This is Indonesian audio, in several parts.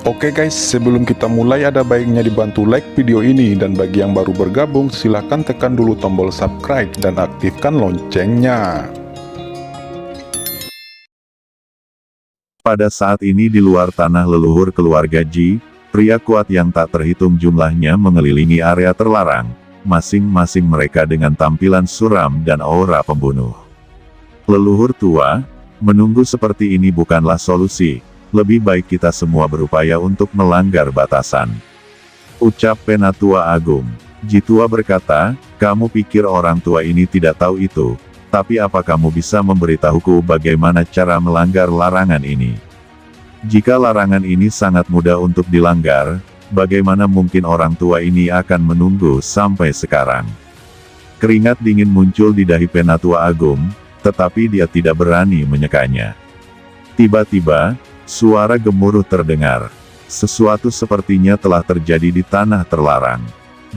Oke guys, sebelum kita mulai ada baiknya dibantu like video ini, dan bagi yang baru bergabung silahkan tekan dulu tombol subscribe dan aktifkan loncengnya. Pada saat ini di luar tanah leluhur keluarga Ji, pria kuat yang tak terhitung jumlahnya mengelilingi area terlarang, masing-masing mereka dengan tampilan suram dan aura pembunuh. Leluhur tua, menunggu seperti ini bukanlah solusi. Lebih baik kita semua berupaya untuk melanggar batasan, ucap Penatua Agung. Jitua berkata, kamu pikir orang tua ini tidak tahu itu, tapi apa kamu bisa memberitahuku bagaimana cara melanggar larangan ini? Jika larangan ini sangat mudah untuk dilanggar, bagaimana mungkin orang tua ini akan menunggu sampai sekarang? Keringat dingin muncul di dahi Penatua Agung, tetapi dia tidak berani menyekanya. Tiba-tiba, suara gemuruh terdengar. Sesuatu sepertinya telah terjadi di tanah terlarang.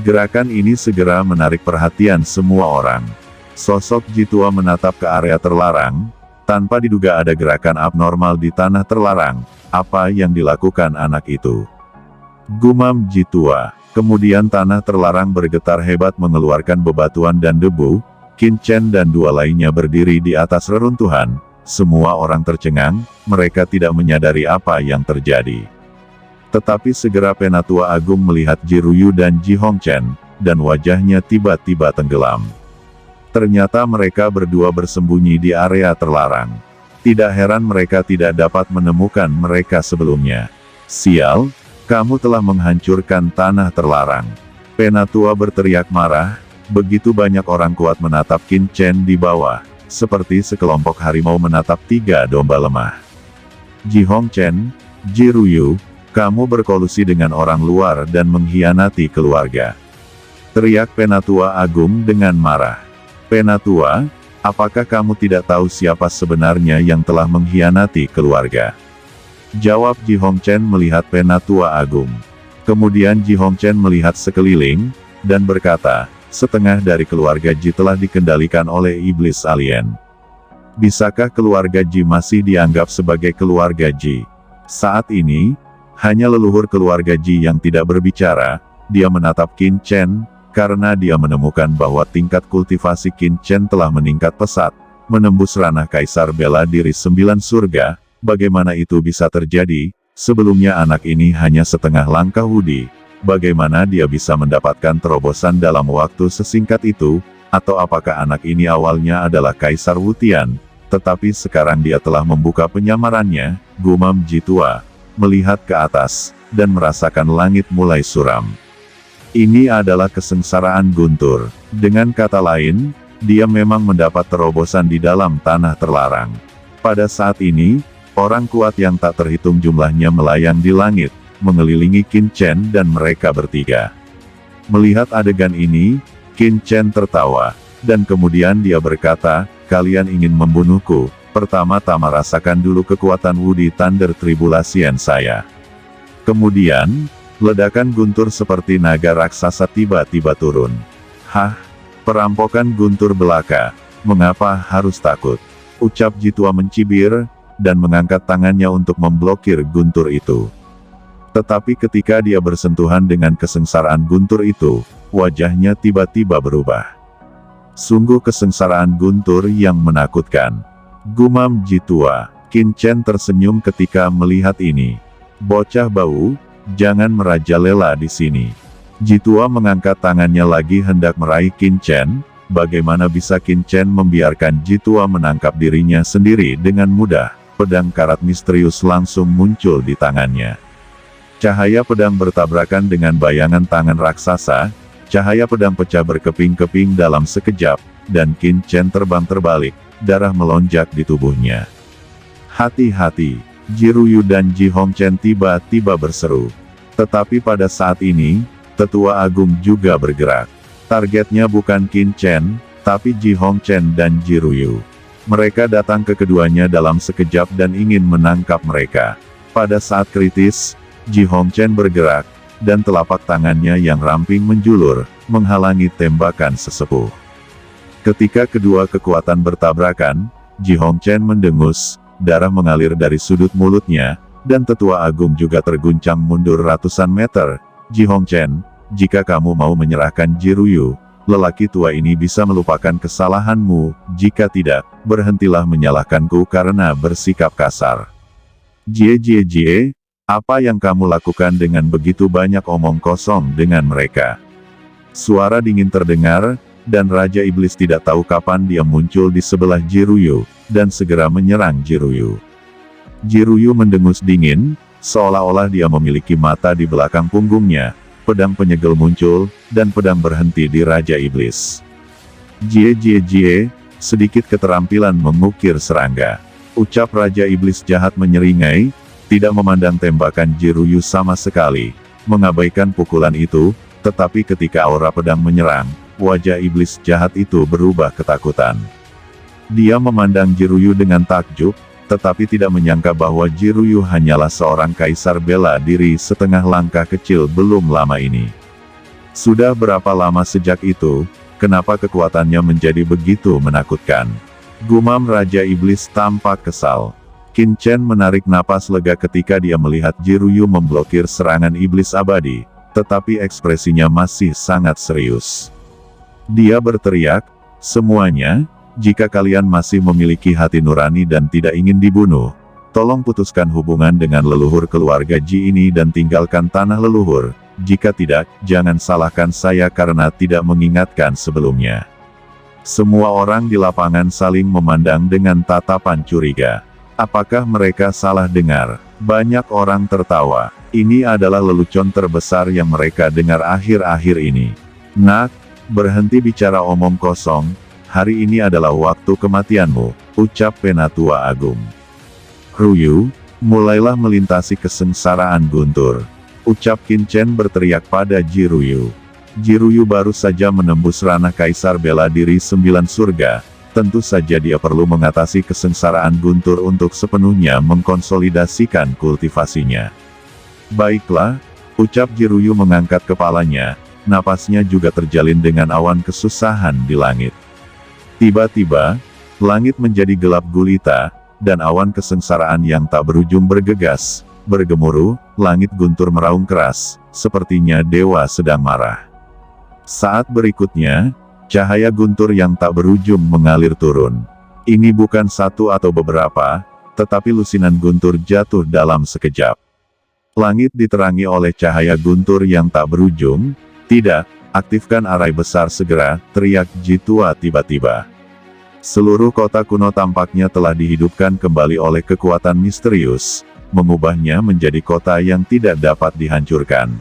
Gerakan ini segera menarik perhatian semua orang. Sosok Jitua menatap ke area terlarang. Tanpa diduga ada gerakan abnormal di tanah terlarang. Apa yang dilakukan anak itu? Gumam Jitua. Kemudian tanah terlarang bergetar hebat mengeluarkan bebatuan dan debu. Qin Chen dan dua lainnya berdiri di atas reruntuhan. Semua orang tercengang, mereka tidak menyadari apa yang terjadi. Tetapi segera Penatua Agung melihat Ji Ruyu dan Ji Hongchen, dan wajahnya tiba-tiba tenggelam. Ternyata mereka berdua bersembunyi di area terlarang. Tidak heran mereka tidak dapat menemukan mereka sebelumnya. Sial, kamu telah menghancurkan tanah terlarang. Penatua berteriak marah, begitu banyak orang kuat menatap Qin Chen di bawah. Seperti sekelompok harimau menatap tiga domba lemah. Ji Hongchen, Ji Ruyu, kamu berkolusi dengan orang luar dan mengkhianati keluarga. Teriak Penatua Agung dengan marah. Penatua, apakah kamu tidak tahu siapa sebenarnya yang telah mengkhianati keluarga? Jawab Ji Hongchen melihat Penatua Agung. Kemudian Ji Hongchen melihat sekeliling, dan berkata, setengah dari keluarga Ji telah dikendalikan oleh iblis alien. Bisakah keluarga Ji masih dianggap sebagai keluarga Ji? Saat ini, hanya leluhur keluarga Ji yang tidak berbicara. Dia menatap Qin Chen, karena dia menemukan bahwa tingkat kultivasi Qin Chen telah meningkat pesat, menembus ranah Kaisar Bela Diri 9 surga. Bagaimana itu bisa terjadi? Sebelumnya anak ini hanya setengah langkah Wudi. Bagaimana dia bisa mendapatkan terobosan dalam waktu sesingkat itu? Atau apakah anak ini awalnya adalah Kaisar Wutian, tetapi sekarang dia telah membuka penyamarannya? Gumam Jitua, melihat ke atas, dan merasakan langit mulai suram. Ini adalah kesengsaraan Guntur. Dengan kata lain, dia memang mendapat terobosan di dalam tanah terlarang. Pada saat ini, orang kuat yang tak terhitung jumlahnya melayang di langit, mengelilingi Qin Chen dan mereka bertiga. Melihat adegan ini, Qin Chen tertawa, dan kemudian dia berkata, kalian ingin membunuhku, pertama-tama rasakan dulu kekuatan Wudi Thunder Tribulation saya. Kemudian, ledakan guntur seperti naga raksasa tiba-tiba turun. Hah? Perampokan guntur belaka, mengapa harus takut? Ucap Jitua mencibir, dan mengangkat tangannya untuk memblokir guntur itu. Tetapi ketika dia bersentuhan dengan kesengsaraan guntur itu, wajahnya tiba-tiba berubah. Sungguh kesengsaraan guntur yang menakutkan. Gumam Jitua. Qin Chen tersenyum ketika melihat ini. Bocah bau, jangan merajalela di sini. Jitua mengangkat tangannya lagi hendak meraih Qin Chen. Bagaimana bisa Qin Chen membiarkan Jitua menangkap dirinya sendiri dengan mudah? Pedang karat misterius langsung muncul di tangannya. Cahaya pedang bertabrakan dengan bayangan tangan raksasa, cahaya pedang pecah berkeping-keping dalam sekejap, dan Qin Chen terbang terbalik, darah melonjak di tubuhnya. Hati-hati, Ji Ruyu dan Ji Hongchen tiba-tiba berseru. Tetapi pada saat ini, Tetua Agung juga bergerak. Targetnya bukan Qin Chen, tapi Ji Hongchen dan Ji Ruyu. Mereka datang ke keduanya dalam sekejap dan ingin menangkap mereka. Pada saat kritis, Ji Hongchen bergerak, dan telapak tangannya yang ramping menjulur, menghalangi tembakan sesepuh. Ketika kedua kekuatan bertabrakan, Ji Hongchen mendengus, darah mengalir dari sudut mulutnya, dan Tetua Agung juga terguncang mundur ratusan meter. Ji Hongchen, jika kamu mau menyerahkan Jiruyu, lelaki tua ini bisa melupakan kesalahanmu, jika tidak, berhentilah menyalahkanku karena bersikap kasar. Jie, apa yang kamu lakukan dengan begitu banyak omong kosong dengan mereka? Suara dingin terdengar, dan Raja Iblis tidak tahu kapan dia muncul di sebelah Jiruyu, dan segera menyerang Jiruyu. Jiruyu mendengus dingin, seolah-olah dia memiliki mata di belakang punggungnya. Pedang penyegel muncul, dan pedang berhenti di Raja Iblis. Jie, sedikit keterampilan mengukir serangga. Ucap Raja Iblis jahat menyeringai, tidak memandang tembakan Jiruyu sama sekali, mengabaikan pukulan itu, tetapi ketika aura pedang menyerang, wajah iblis jahat itu berubah ketakutan. Dia memandang Jiruyu dengan takjub, tetapi tidak menyangka bahwa Jiruyu hanyalah seorang kaisar bela diri setengah langkah kecil belum lama ini. Sudah berapa lama sejak itu, kenapa kekuatannya menjadi begitu menakutkan? Gumam Raja Iblis tampak kesal. Qin Chen menarik napas lega ketika dia melihat Jiruyu memblokir serangan iblis abadi, tetapi ekspresinya masih sangat serius. Dia berteriak, "Semuanya, jika kalian masih memiliki hati nurani dan tidak ingin dibunuh, tolong putuskan hubungan dengan leluhur keluarga Ji ini dan tinggalkan tanah leluhur. Jika tidak, jangan salahkan saya karena tidak mengingatkan sebelumnya." Semua orang di lapangan saling memandang dengan tatapan curiga. Apakah mereka salah dengar? Banyak orang tertawa. Ini adalah lelucon terbesar yang mereka dengar akhir-akhir ini. "Nak, berhenti bicara omong kosong. Hari ini adalah waktu kematianmu," ucap Penatua Agung. "Ruyu, mulailah melintasi kesengsaraan guntur," ucap Qin Chen berteriak pada Jiruyu. Jiruyu baru saja menembus ranah Kaisar Bela Diri 9 Surga, tentu saja dia perlu mengatasi kesengsaraan guntur untuk sepenuhnya mengkonsolidasikan kultivasinya. "Baiklah," ucap Jiruyu mengangkat kepalanya, napasnya juga terjalin dengan awan kesusahan di langit. Tiba-tiba, langit menjadi gelap gulita, dan awan kesengsaraan yang tak berujung bergegas, bergemuruh, langit guntur meraung keras, sepertinya dewa sedang marah. Saat berikutnya, cahaya guntur yang tak berujung mengalir turun. Ini bukan satu atau beberapa, tetapi lusinan guntur jatuh dalam sekejap. Langit diterangi oleh cahaya guntur yang tak berujung. "Tidak, aktifkan arai besar segera," teriak Ji tua tiba-tiba. Seluruh kota kuno tampaknya telah dihidupkan kembali oleh kekuatan misterius, mengubahnya menjadi kota yang tidak dapat dihancurkan.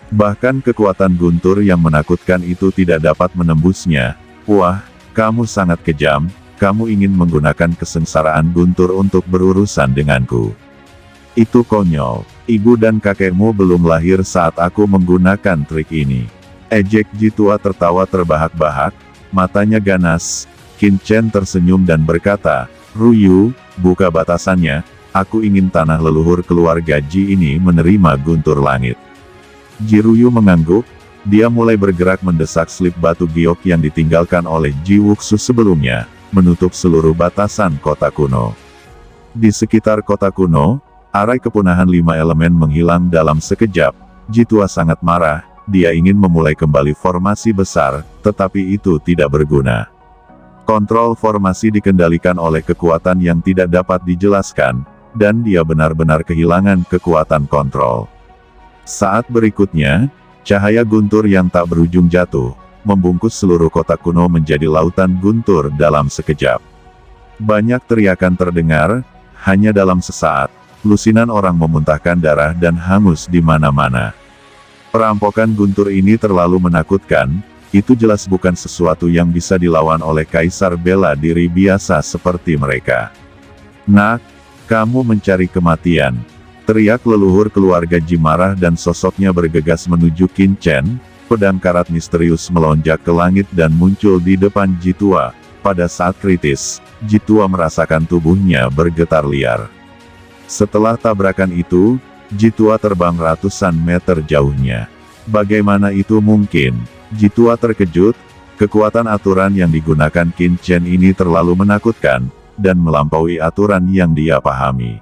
Bahkan kekuatan guntur yang menakutkan itu tidak dapat menembusnya. "Wah, kamu sangat kejam, kamu ingin menggunakan kesengsaraan guntur untuk berurusan denganku. Itu konyol. Ibu dan kakekmu belum lahir saat aku menggunakan trik ini," ejek Ji tua tertawa terbahak-bahak, matanya ganas. Qin Chen tersenyum dan berkata, "Ruyu, buka batasannya, aku ingin tanah leluhur keluarga Ji ini menerima guntur langit." Jiruyu mengangguk, dia mulai bergerak mendesak slip batu giok yang ditinggalkan oleh Ji Wuxu sebelumnya, menutup seluruh batasan kota kuno. Di sekitar kota kuno, arai kepunahan 5 elemen menghilang dalam sekejap. Ji tua sangat marah, dia ingin memulai kembali formasi besar, tetapi itu tidak berguna. Kontrol formasi dikendalikan oleh kekuatan yang tidak dapat dijelaskan, dan dia benar-benar kehilangan kekuatan kontrol. Saat berikutnya, cahaya guntur yang tak berujung jatuh, membungkus seluruh kota kuno menjadi lautan guntur dalam sekejap. Banyak teriakan terdengar, hanya dalam sesaat, lusinan orang memuntahkan darah dan hangus di mana-mana. Perampokan guntur ini terlalu menakutkan, itu jelas bukan sesuatu yang bisa dilawan oleh kaisar bela diri biasa seperti mereka. "Nak, kamu mencari kematian," teriak leluhur keluarga Ji marah dan sosoknya bergegas menuju Qin Chen. Pedang karat misterius melonjak ke langit dan muncul di depan Ji tua. Pada saat kritis, Ji tua merasakan tubuhnya bergetar liar. Setelah tabrakan itu, Ji tua terbang ratusan meter jauhnya. Bagaimana itu mungkin? Ji tua terkejut, kekuatan aturan yang digunakan Qin Chen ini terlalu menakutkan, dan melampaui aturan yang dia pahami.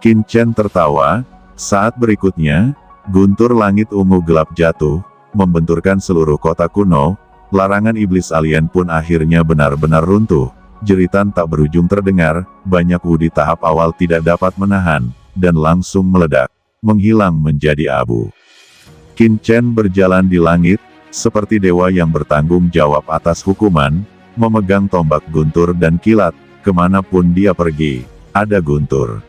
Qin Chen tertawa. Saat berikutnya, guntur langit ungu gelap jatuh, membenturkan seluruh kota kuno. Larangan iblis alien pun akhirnya benar-benar runtuh. Jeritan tak berujung terdengar, banyak Wu di tahap awal tidak dapat menahan, dan langsung meledak, menghilang menjadi abu. Qin Chen berjalan di langit, seperti dewa yang bertanggung jawab atas hukuman, memegang tombak guntur dan kilat, kemanapun dia pergi, ada guntur.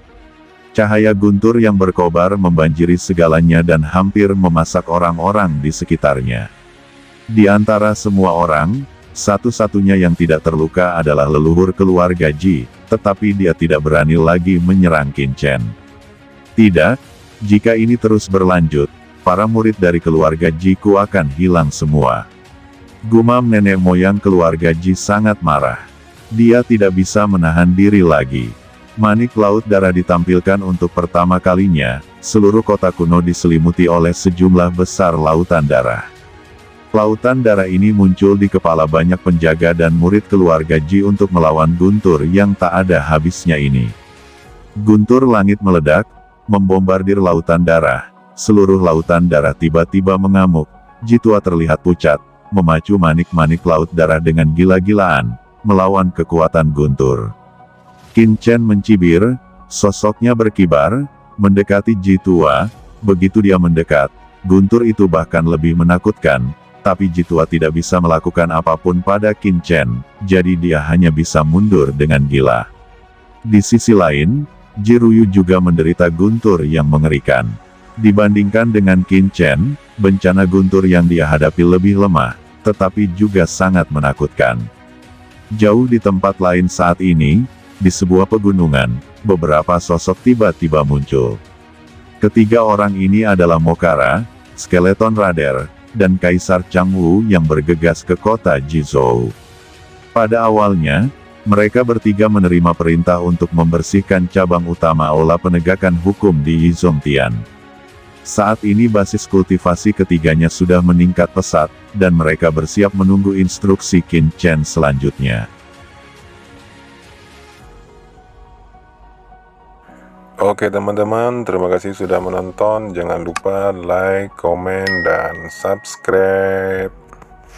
Cahaya guntur yang berkobar membanjiri segalanya dan hampir memasak orang-orang di sekitarnya. Di antara semua orang, satu-satunya yang tidak terluka adalah leluhur keluarga Ji, tetapi dia tidak berani lagi menyerang Qin Chen. Tidak, jika ini terus berlanjut, para murid dari keluarga Ji Ku akan hilang semua. Gumam nenek moyang keluarga Ji sangat marah. Dia tidak bisa menahan diri lagi. Manik laut darah ditampilkan untuk pertama kalinya, seluruh kota kuno diselimuti oleh sejumlah besar lautan darah. Lautan darah ini muncul di kepala banyak penjaga dan murid keluarga Ji untuk melawan guntur yang tak ada habisnya ini. Guntur langit meledak, membombardir lautan darah. Seluruh lautan darah tiba-tiba mengamuk. Ji tua terlihat pucat, memacu manik-manik laut darah dengan gila-gilaan, melawan kekuatan guntur. Qin Chen mencibir, sosoknya berkibar, mendekati Ji tua. Begitu dia mendekat, guntur itu bahkan lebih menakutkan. Tapi Ji tua tidak bisa melakukan apapun pada Qin Chen, jadi dia hanya bisa mundur dengan gila. Di sisi lain, Ji Ruyu juga menderita guntur yang mengerikan. Dibandingkan dengan Qin Chen, bencana guntur yang dia hadapi lebih lemah, tetapi juga sangat menakutkan. Jauh di tempat lain saat ini, di sebuah pegunungan, beberapa sosok tiba-tiba muncul. Ketiga orang ini adalah Mokara, Skeleton Radar, dan Kaisar Changwu yang bergegas ke kota Jizhou. Pada awalnya, mereka bertiga menerima perintah untuk membersihkan cabang utama aula penegakan hukum di Yizhongtian. Saat ini basis kultivasi ketiganya sudah meningkat pesat, dan mereka bersiap menunggu instruksi Qin Chen selanjutnya. Oke teman-teman, terima kasih sudah menonton. Jangan lupa like, komen, dan subscribe.